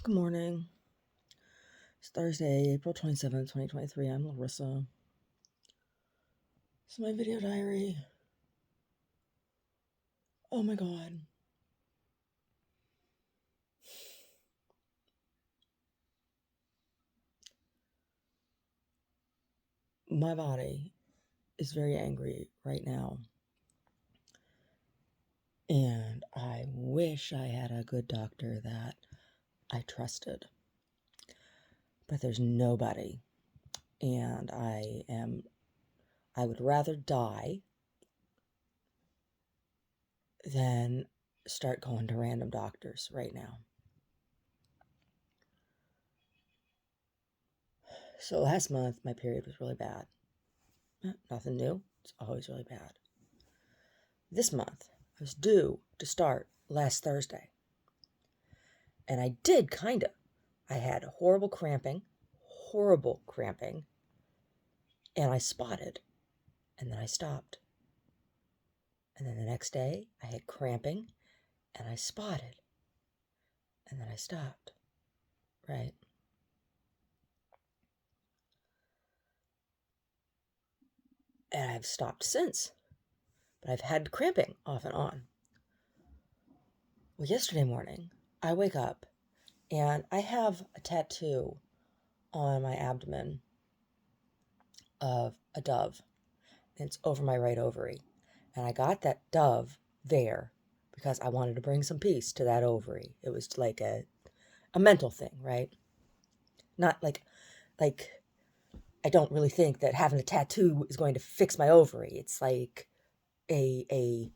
Good morning. It's Thursday, April 27th, 2023. I'm Larissa. This is my video diary. Oh my god. My body is very angry right now. And I wish I had a good doctor that I trusted. But there's nobody. And I would rather die than start going to random doctors right now. So last month, my period was really bad. Nothing new. It's always really bad. This month, I was due to start last Thursday. And I did, kind of. I had horrible cramping, and I spotted, and then I stopped. And then the next day, I had cramping, and I spotted, and then I stopped. Right? And I've stopped since. But I've had cramping off and on. Well, yesterday morning, I wake up, and I have a tattoo on my abdomen of a dove. And it's over my right ovary. And I got that dove there because I wanted to bring some peace to that ovary. It was like a mental thing, right? Not like I don't really think that having a tattoo is going to fix my ovary. It's like a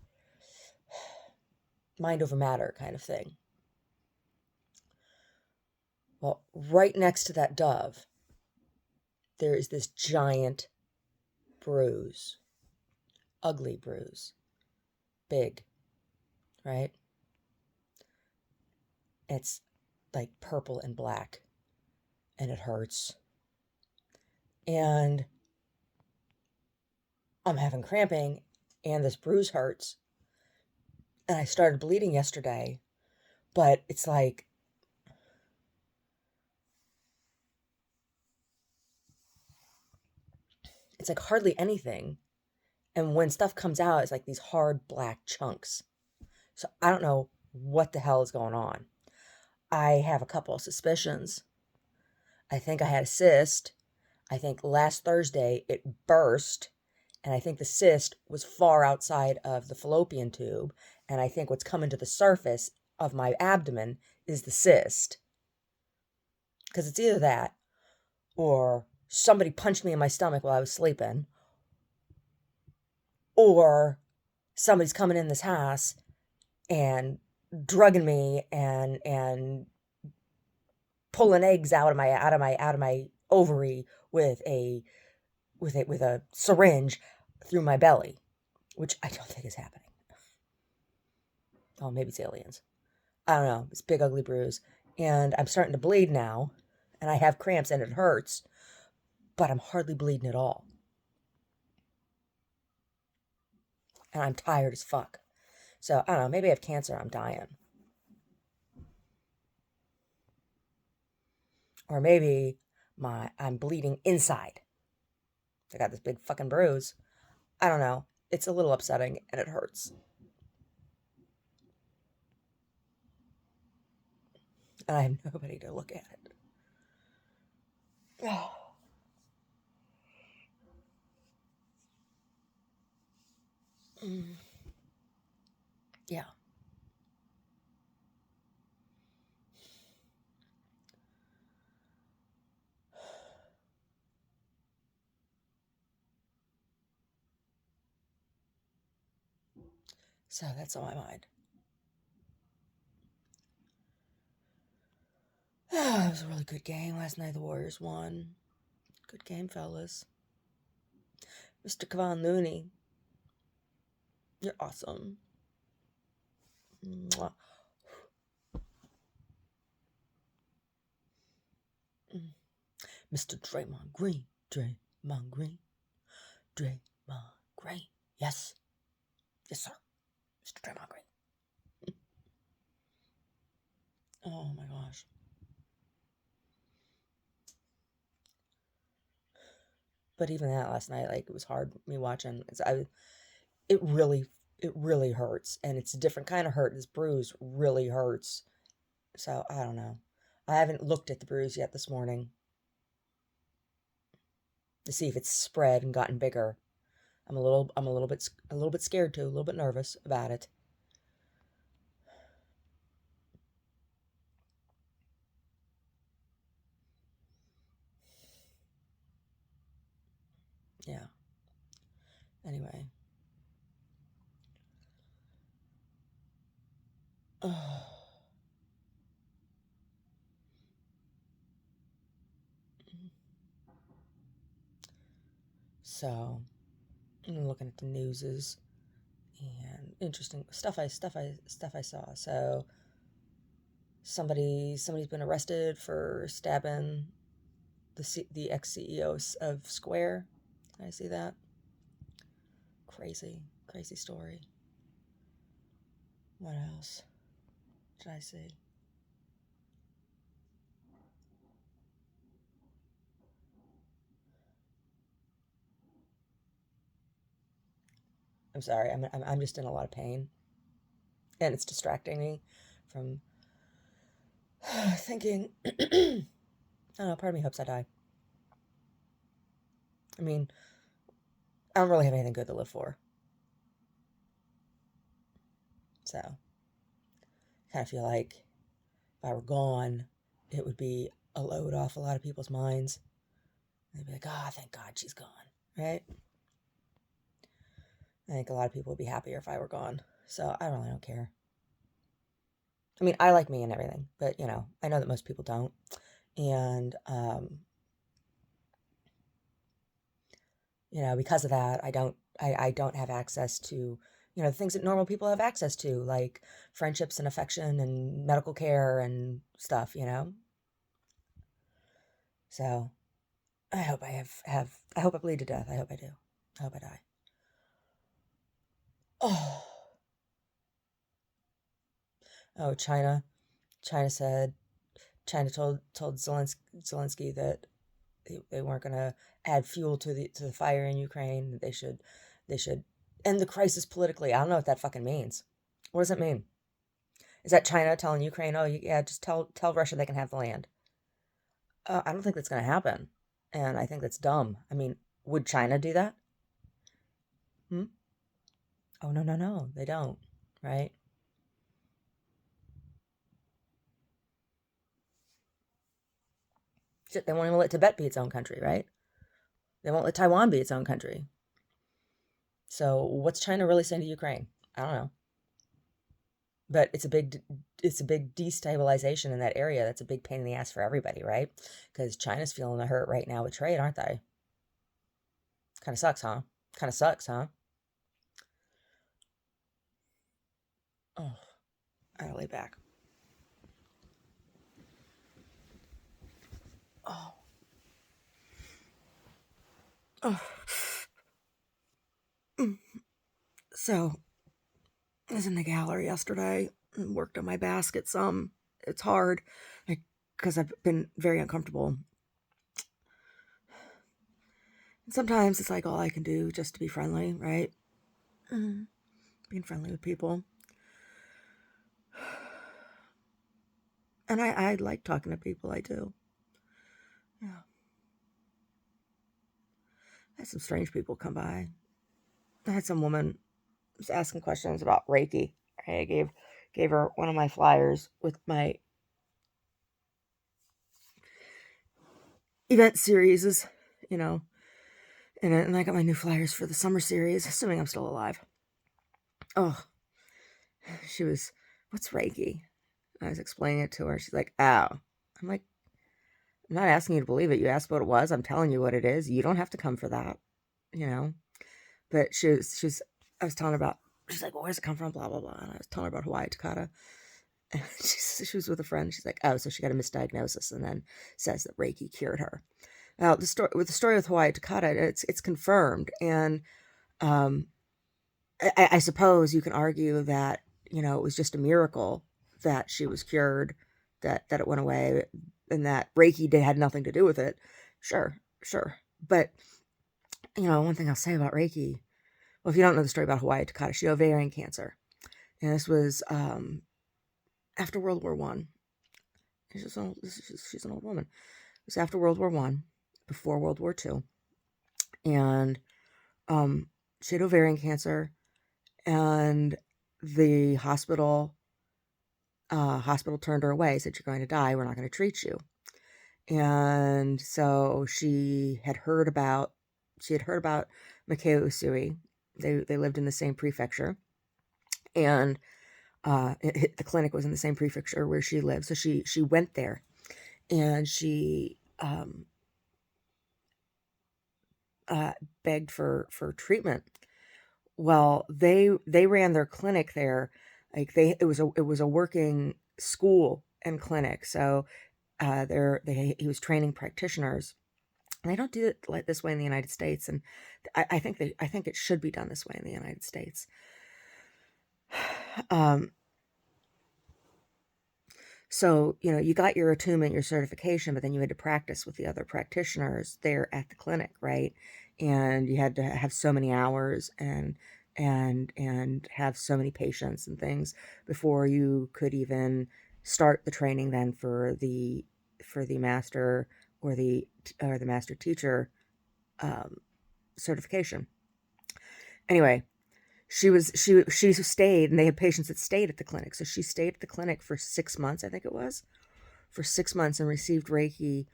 mind over matter kind of thing. Well, right next to that dove, there is this giant bruise. Ugly bruise. Big, right? It's like purple and black, and it hurts. And I'm having cramping, and this bruise hurts. And I started bleeding yesterday, but it's like hardly anything. And when stuff comes out, it's like these hard black chunks. So I don't know what the hell is going on. I have a couple of suspicions. I think I had a cyst. I think last Thursday it burst. And I think the cyst was far outside of the fallopian tube. And I think what's coming to the surface of my abdomen is the cyst. Because it's either that or somebody punched me in my stomach while I was sleeping, or somebody's coming in this house and drugging me and pulling eggs out of my ovary with a syringe through my belly, which I don't think is happening. Oh, maybe it's aliens. I don't know. It's a big ugly bruise, and I'm starting to bleed now, and I have cramps and it hurts, but I'm hardly bleeding at all. And I'm tired as fuck. So, I don't know, maybe I have cancer, I'm dying. Or maybe I'm bleeding inside. I got this big fucking bruise. I don't know. It's a little upsetting and it hurts. And I have nobody to look at it. Oh. Yeah. So that's on my mind. It was a really good game last night. The Warriors won. Good game, fellas. Mr. Kevon Looney, you're awesome. Mwah. Mr. Draymond Green. Yes. Yes, sir. Mr. Draymond Green. Oh my gosh. but even that last night, like it was hard me watching. It really, it really hurts, and it's a different kind of hurt. This bruise really hurts. So I don't know. I haven't looked at the bruise yet this morning to see if it's spread and gotten bigger. I'm a little bit scared too, a little bit nervous about it. Yeah. Anyway. So I'm looking at the newses and interesting stuff I saw. So somebody's been arrested for stabbing the ex CEO of Square. I see that. Crazy story. What else did I see? I'm sorry. I'm just in a lot of pain, and it's distracting me from thinking. I don't know. Part of me hopes I die. I mean, I don't really have anything good to live for, so I kind of feel like if I were gone, it would be a load off a lot of people's minds. They'd be like, "Oh, thank God she's gone," right? I think a lot of people would be happier if I were gone. So I really don't care. I mean, I like me and everything, but I know that most people don't. And because of that, I don't have access to, the things that normal people have access to, like friendships and affection and medical care and stuff. So I hope I hope I bleed to death. I hope I do. I hope I die. Oh, oh, China said, China told Zelensky that they weren't going to add fuel to the fire in Ukraine. That they should end the crisis politically. I don't know what that fucking means. What does it mean? Is that China telling Ukraine, "Oh, yeah, just tell Russia they can have the land"? I don't think that's going to happen, and I think that's dumb. I mean, would China do that? Hmm? Oh, no, no, no, they don't. Right? Shit, they won't even let Tibet be its own country, right? They won't let Taiwan be its own country. So what's China really saying to Ukraine? I don't know. But it's a big destabilization in that area. That's a big pain in the ass for everybody, right? Because China's feeling the hurt right now with trade, aren't they? Kind of sucks, huh? Kind of sucks, huh? Oh, I gotta lay back. Oh, oh. So I was in the gallery yesterday and worked on my basket some. It's hard because I've been very uncomfortable. And sometimes it's like all I can do just to be friendly, right? Being friendly with people. And I like talking to people, I do. Yeah. I had some strange people come by. I had some woman was asking questions about Reiki. I gave her one of my flyers with my event series, you know, and I got my new flyers for the summer series, assuming I'm still alive. Oh, she was, what's Reiki? I was explaining it to her. She's like, oh. I'm like, I'm not asking you to believe it. You asked what it was. I'm telling you what it is. You don't have to come for that, you know. But she was. I was telling her about. She's like, well, where's it come from? Blah blah blah. And I was telling her about Hawaii Takata. And she was with a friend. She's like, oh, so she got a misdiagnosis, and then says that Reiki cured her. Now the story with Hawaii Takata, it's confirmed, and um, I suppose you can argue that it was just a miracle that she was cured, that it went away, and that Reiki had nothing to do with it. Sure, sure, but One thing I'll say about Reiki, well, if you don't know the story about Hawayo Takata, she had ovarian cancer. And this was after World War One. She's an old woman. It was after World War One, before World War Two. And she had ovarian cancer, and the hospital turned her away, said, "You're going to die. We're not going to treat you." And so she had heard about Mikao Usui. They lived in the same prefecture, and the clinic was in the same prefecture where she lived. So she went there, and she begged for treatment. Well, they ran their clinic there, like it was a working school and clinic. So he was training practitioners. And they don't do it like this way in the United States, and I think it should be done this way in the United States. So, you got your attunement, your certification, but then you had to practice with the other practitioners there at the clinic, right? And you had to have so many hours and have so many patients and things before you could even start the training then for the master or the master teacher certification. Anyway, she stayed, and they had patients that stayed at the clinic. So she stayed at the clinic for 6 months, I think it was, for 6 months, and received Reiki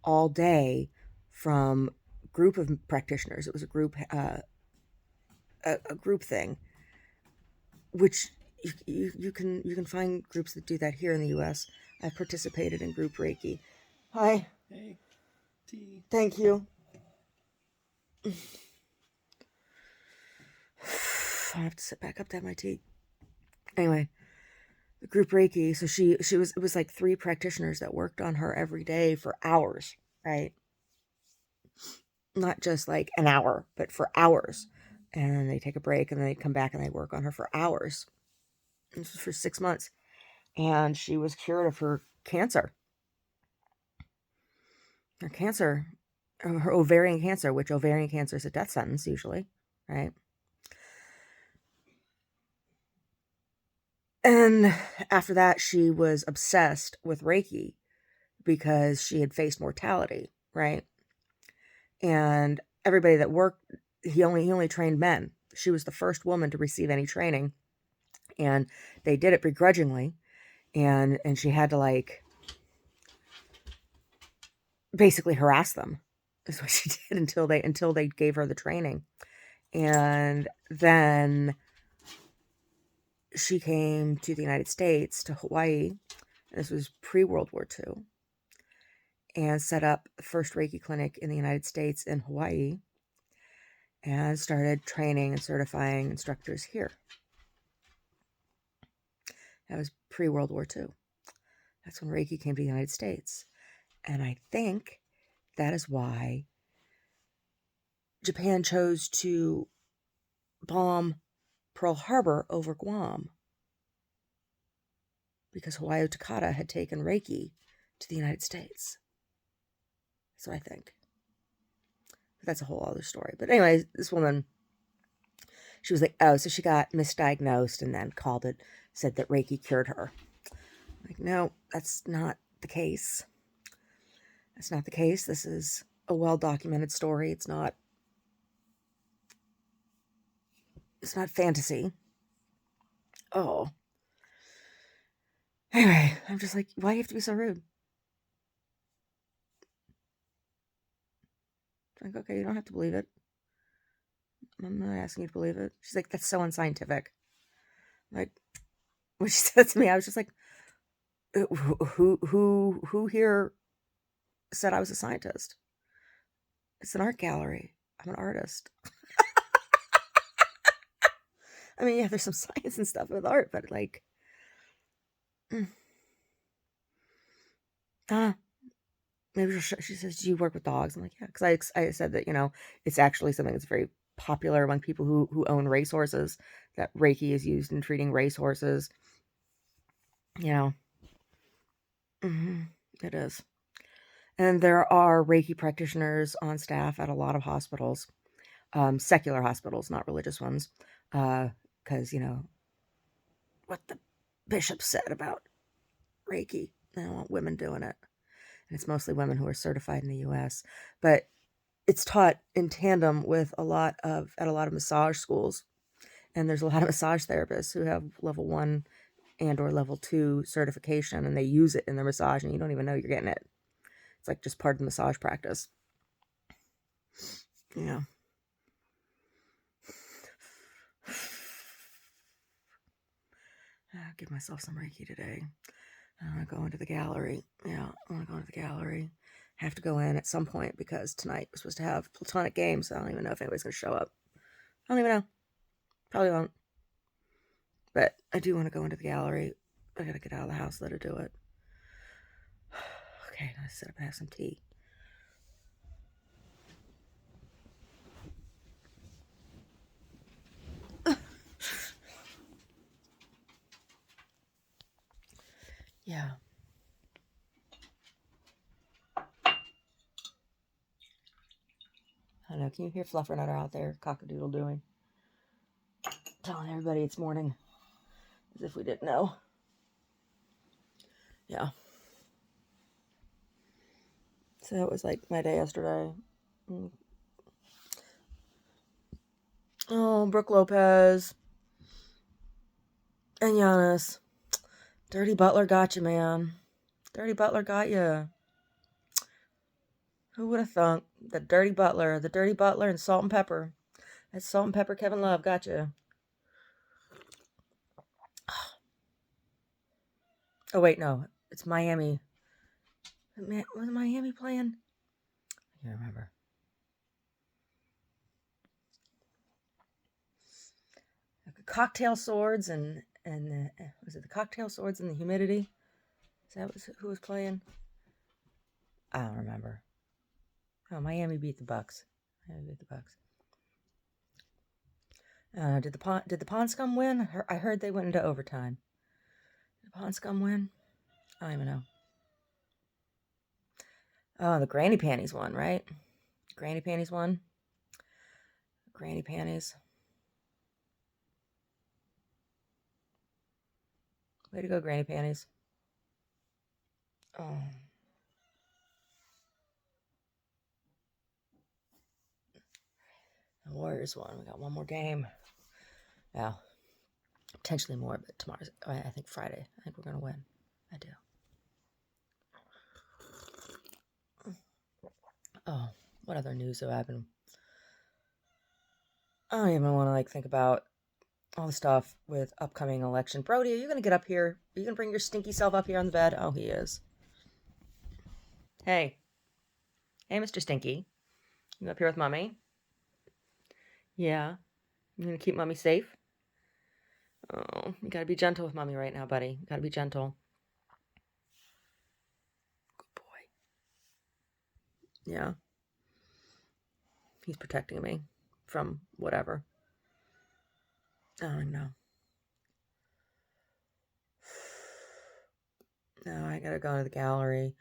all day from a group of practitioners. It was a group thing, which you can find groups that do that here in the U.S. I've participated in group Reiki. Hi. Hey, tea. Thank you. I have to sit back up to have my tea. Anyway, the group Reiki. So it was like 3 practitioners that worked on her every day for hours, right? Not just like an hour, but for hours. And then they take a break, and then they come back and they work on her for hours. This was for 6 months. And she was cured of her cancer. Her ovarian cancer, which ovarian cancer is a death sentence usually, right? And after that, she was obsessed with Reiki because she had faced mortality, right? And everybody that worked, he only trained men. She was the first woman to receive any training, and they did it begrudgingly, and she had to like basically harass them. Is what she did until they gave her the training. And then she came to the United States, to Hawaii. This was pre-World War II, and set up the first Reiki clinic in the United States in Hawaii, and started training and certifying instructors here. That was pre-World War II. That's when Reiki came to the United States. And I think that is why Japan chose to bomb Pearl Harbor over Guam, because Hawayo Takata had taken Reiki to the United States. That's what I think. But that's a whole other story. But anyway, this woman, she was like, oh, so she got misdiagnosed and then said that Reiki cured her. Like, no, that's not the case. That's not the case. This is a well-documented story. It's not fantasy. Oh. Anyway, I'm just like, why do you have to be so rude? Like, okay, you don't have to believe it. I'm not asking you to believe it. She's like, that's so unscientific. Like, when she said to me, I was just like, who here said I was a scientist? It's an art gallery. I'm an artist. I mean, yeah, there's some science and stuff with art, but like, maybe she says, do you work with dogs? I'm like, yeah, because I said that, it's actually something that's very popular among people who own racehorses, that Reiki is used in treating racehorses. It is. And there are Reiki practitioners on staff at a lot of hospitals. Secular hospitals, not religious ones, because what the bishop said about Reiki. They don't want women doing it, and it's mostly women who are certified in the U.S. But it's taught in tandem with at a lot of massage schools, and there's a lot of massage therapists who have level 1 and or level 2 certification, and they use it in their massage, and you don't even know you're getting it. It's like just part of the massage practice. Yeah. I'll give myself some Reiki today. I want to go into the gallery. Yeah, I want to go into the gallery. Have to go in at some point because tonight we're supposed to have platonic games. I don't even know if anybody's going to show up. I don't even know. Probably won't. But I do want to go into the gallery. I got to get out of the house, let her do it. Okay, let's sit up and have some tea. Yeah. I don't know. Can you hear Fluffernutter out there cockadoodle doing? Telling everybody it's morning. As if we didn't know. Yeah. So it was like my day yesterday. Oh, Brooke Lopez. And Giannis. Dirty Butler got you, man. Dirty Butler got you. Who would have thunk? The Dirty Butler and Salt and Pepper. That Salt and Pepper Kevin Love got you. Oh, wait, no. It's Miami. Was Miami playing? I can't remember. Cocktail Swords and was it the Cocktail Swords and the Humidity? Is that who was playing? I don't remember. Oh, Miami beat the Bucks. Did the Pond Scum win? I heard they went into overtime. Did the Pond Scum win? I don't even know. Oh, the Granny Panties won, right? Granny Panties won. Granny Panties. Way to go, Granny Panties. Oh. The Warriors won. We got one more game. Yeah. Potentially more, but tomorrow's, I think Friday. I think we're going to win. I do. Oh, what other news have happened? I don't even want to think about all the stuff with upcoming election. Brody, are you going to get up here? Are you going to bring your stinky self up here on the bed? Oh, he is. Hey. Hey, Mr. Stinky. You up here with Mommy? Yeah. You going to keep Mommy safe? Oh, you got to be gentle with Mommy right now, buddy. You got to be gentle. Good boy. Yeah. He's protecting me from whatever. I don't even know. Now I gotta go to the gallery,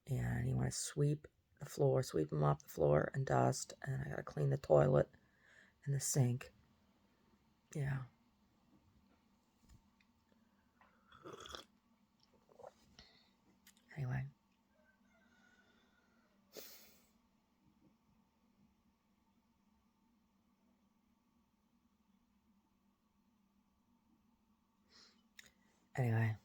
and you want to sweep the floor, sweep them off the floor and dust, and I gotta clean the toilet and the sink. Yeah. Anyway. Anyway.